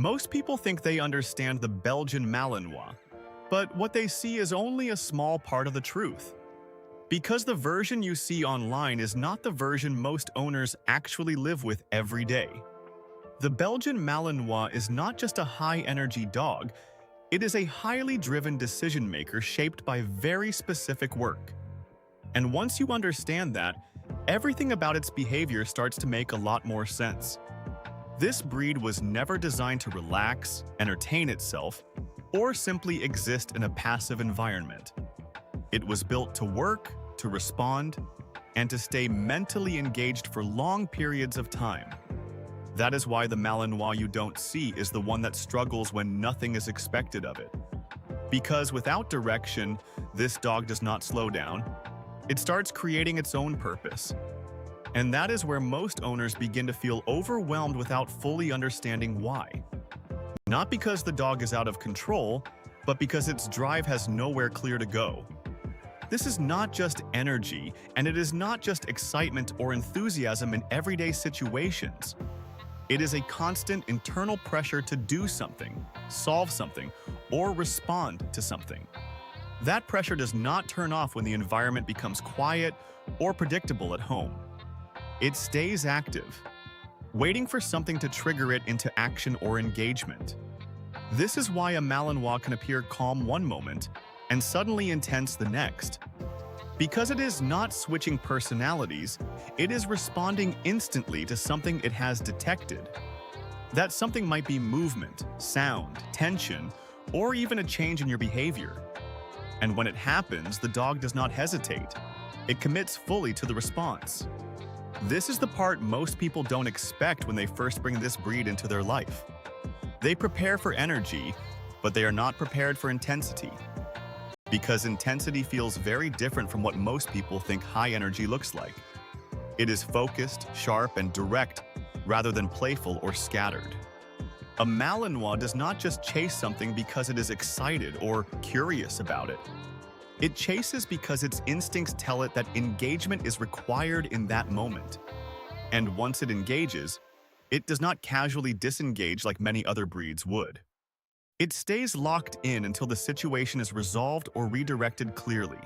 Most people think they understand the Belgian Malinois, but what they see is only a small part of the truth. Because the version you see online is not the version most owners actually live with every day. The Belgian Malinois is not just a high-energy dog, it is a highly driven decision maker shaped by very specific work. And once you understand that, everything about its behavior starts to make a lot more sense. This breed was never designed to relax, entertain itself, or simply exist in a passive environment. It was built to work, to respond, and to stay mentally engaged for long periods of time. That is why the Malinois you don't see is the one that struggles when nothing is expected of it. Because without direction, this dog does not slow down. It starts creating its own purpose. And that is where most owners begin to feel overwhelmed without fully understanding why. Not because the dog is out of control, but because its drive has nowhere clear to go. This is not just energy, and it is not just excitement or enthusiasm in everyday situations. It is a constant internal pressure to do something, solve something, or respond to something. That pressure does not turn off when the environment becomes quiet or predictable at home. It stays active, waiting for something to trigger it into action or engagement. This is why a Malinois can appear calm one moment and suddenly intense the next. Because it is not switching personalities, it is responding instantly to something it has detected. That something might be movement, sound, tension, or even a change in your behavior. And when it happens, the dog does not hesitate. It commits fully to the response. This is the part most people don't expect when they first bring this breed into their life. They prepare for energy, but they are not prepared for intensity. Because intensity feels very different from what most people think high energy looks like. It is focused, sharp, and direct, rather than playful or scattered. A Malinois does not just chase something because it is excited or curious about it. It chases because its instincts tell it that engagement is required in that moment. And once it engages, it does not casually disengage like many other breeds would. It stays locked in until the situation is resolved or redirected clearly.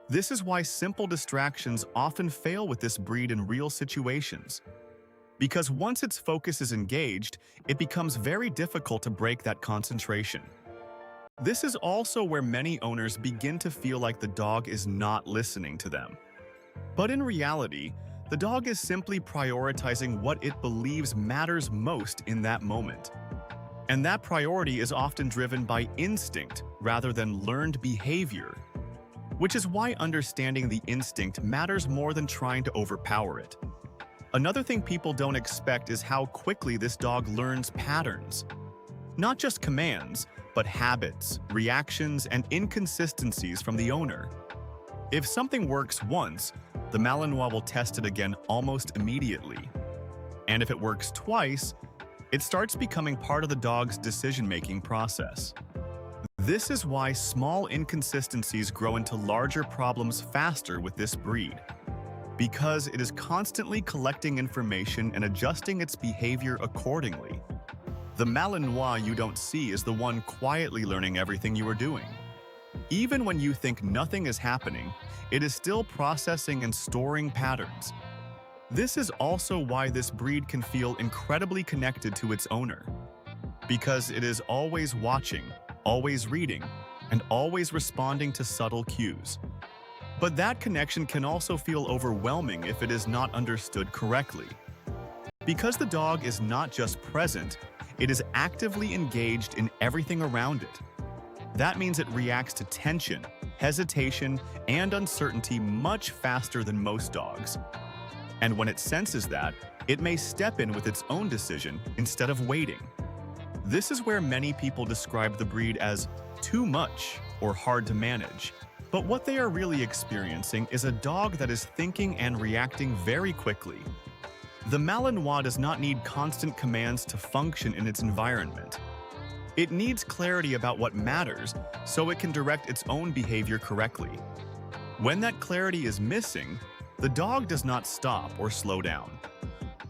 This is why simple distractions often fail with this breed in real situations. Because once its focus is engaged, it becomes very difficult to break that concentration. This is also where many owners begin to feel like the dog is not listening to them. But in reality, the dog is simply prioritizing what it believes matters most in that moment. And that priority is often driven by instinct rather than learned behavior, which is why understanding the instinct matters more than trying to overpower it. Another thing people don't expect is how quickly this dog learns patterns. Not just commands, but habits, reactions, and inconsistencies from the owner. If something works once, the Malinois will test it again almost immediately. And if it works twice, it starts becoming part of the dog's decision-making process. This is why small inconsistencies grow into larger problems faster with this breed. Because it is constantly collecting information and adjusting its behavior accordingly. The Malinois you don't see is the one quietly learning everything you are doing. Even when you think nothing is happening, it is still processing and storing patterns. This is also why this breed can feel incredibly connected to its owner. Because it is always watching, always reading, and always responding to subtle cues. But that connection can also feel overwhelming if it is not understood correctly. Because the dog is not just present, it is actively engaged in everything around it. That means it reacts to tension, hesitation, and uncertainty much faster than most dogs. And when it senses that, it may step in with its own decision instead of waiting. This is where many people describe the breed as too much or hard to manage. But what they are really experiencing is a dog that is thinking and reacting very quickly. The Malinois does not need constant commands to function in its environment. It needs clarity about what matters so it can direct its own behavior correctly. When that clarity is missing, the dog does not stop or slow down.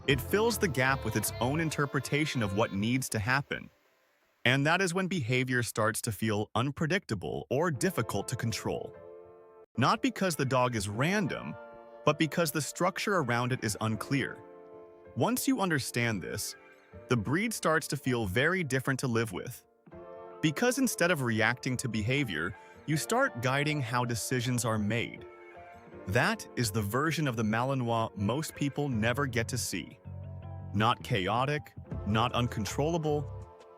It fills the gap with its own interpretation of what needs to happen. And that is when behavior starts to feel unpredictable or difficult to control. Not because the dog is random, but because the structure around it is unclear. Once you understand this, the breed starts to feel very different to live with. Because instead of reacting to behavior, you start guiding how decisions are made. That is the version of the Malinois most people never get to see. Not chaotic, not uncontrollable,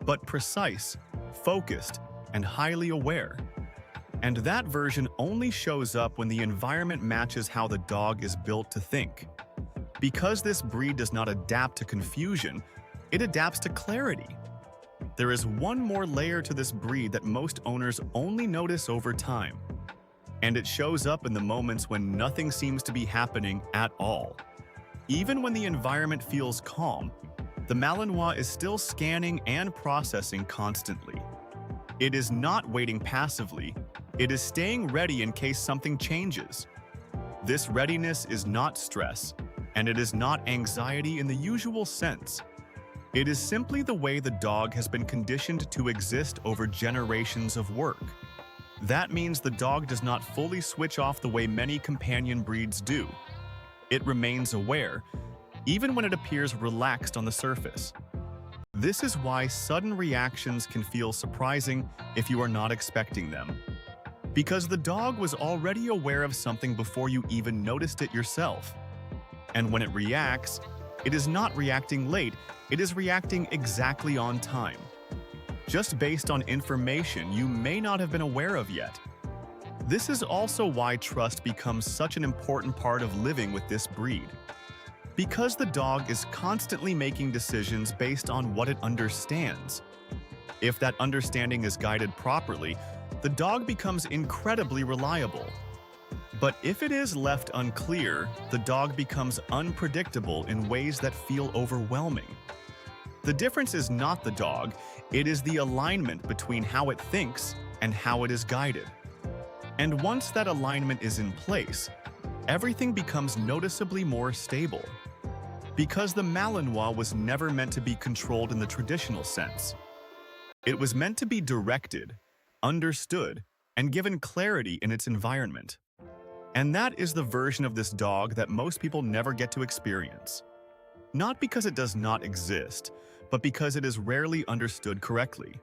but precise, focused, and highly aware. And that version only shows up when the environment matches how the dog is built to think. Because this breed does not adapt to confusion, it adapts to clarity. There is one more layer to this breed that most owners only notice over time. And it shows up in the moments when nothing seems to be happening at all. Even when the environment feels calm, the Malinois is still scanning and processing constantly. It is not waiting passively, it is staying ready in case something changes. This readiness is not stress, and it is not anxiety in the usual sense. It is simply the way the dog has been conditioned to exist over generations of work. That means the dog does not fully switch off the way many companion breeds do. It remains aware, even when it appears relaxed on the surface. This is why sudden reactions can feel surprising if you are not expecting them. Because the dog was already aware of something before you even noticed it yourself. And when it reacts, it is not reacting late, it is reacting exactly on time. Just based on information you may not have been aware of yet. This is also why trust becomes such an important part of living with this breed. Because the dog is constantly making decisions based on what it understands. If that understanding is guided properly, the dog becomes incredibly reliable. But if it is left unclear, the dog becomes unpredictable in ways that feel overwhelming. The difference is not the dog, it is the alignment between how it thinks and how it is guided. And once that alignment is in place, everything becomes noticeably more stable. Because the Malinois was never meant to be controlled in the traditional sense. It was meant to be directed, understood, and given clarity in its environment. And that is the version of this dog that most people never get to experience. Not because it does not exist, but because it is rarely understood correctly.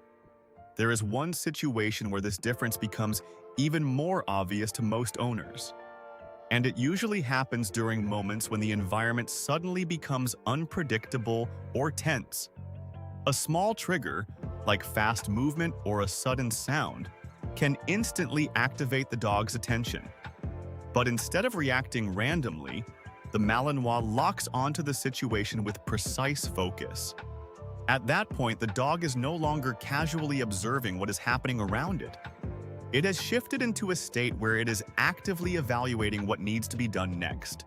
There is one situation where this difference becomes even more obvious to most owners. And it usually happens during moments when the environment suddenly becomes unpredictable or tense. A small trigger, like fast movement or a sudden sound, can instantly activate the dog's attention. But instead of reacting randomly, the Malinois locks onto the situation with precise focus. At that point, the dog is no longer casually observing what is happening around it. It has shifted into a state where it is actively evaluating what needs to be done next.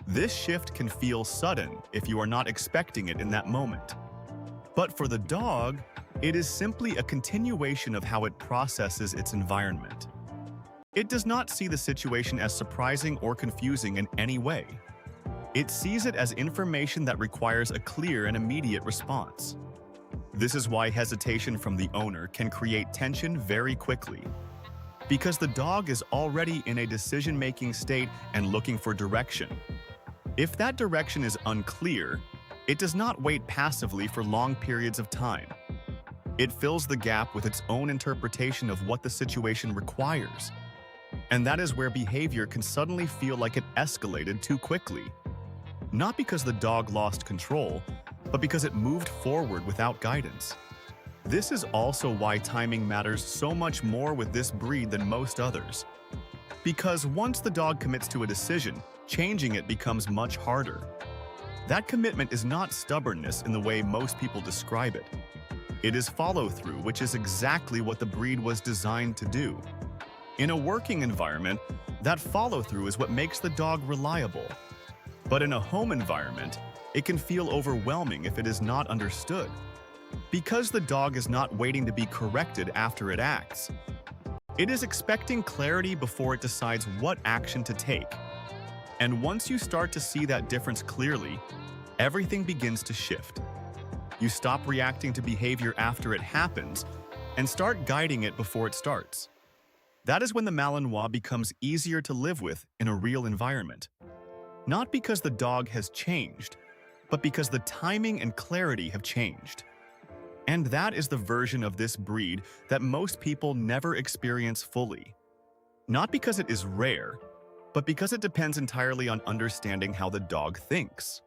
This shift can feel sudden if you are not expecting it in that moment. But for the dog, it is simply a continuation of how it processes its environment. It does not see the situation as surprising or confusing in any way. It sees it as information that requires a clear and immediate response. This is why hesitation from the owner can create tension very quickly. Because the dog is already in a decision-making state and looking for direction. If that direction is unclear, it does not wait passively for long periods of time. It fills the gap with its own interpretation of what the situation requires. And that is where behavior can suddenly feel like it escalated too quickly. Not because the dog lost control, but because it moved forward without guidance. This is also why timing matters so much more with this breed than most others. Because once the dog commits to a decision, changing it becomes much harder. That commitment is not stubbornness in the way most people describe it. It is follow-through, which is exactly what the breed was designed to do. In a working environment, that follow-through is what makes the dog reliable. But in a home environment, it can feel overwhelming if it is not understood. Because the dog is not waiting to be corrected after it acts. It is expecting clarity before it decides what action to take. And once you start to see that difference clearly, everything begins to shift. You stop reacting to behavior after it happens and start guiding it before it starts. That is when the Malinois becomes easier to live with in a real environment. Not because the dog has changed, but because the timing and clarity have changed. And that is the version of this breed that most people never experience fully. Not because it is rare, but because it depends entirely on understanding how the dog thinks.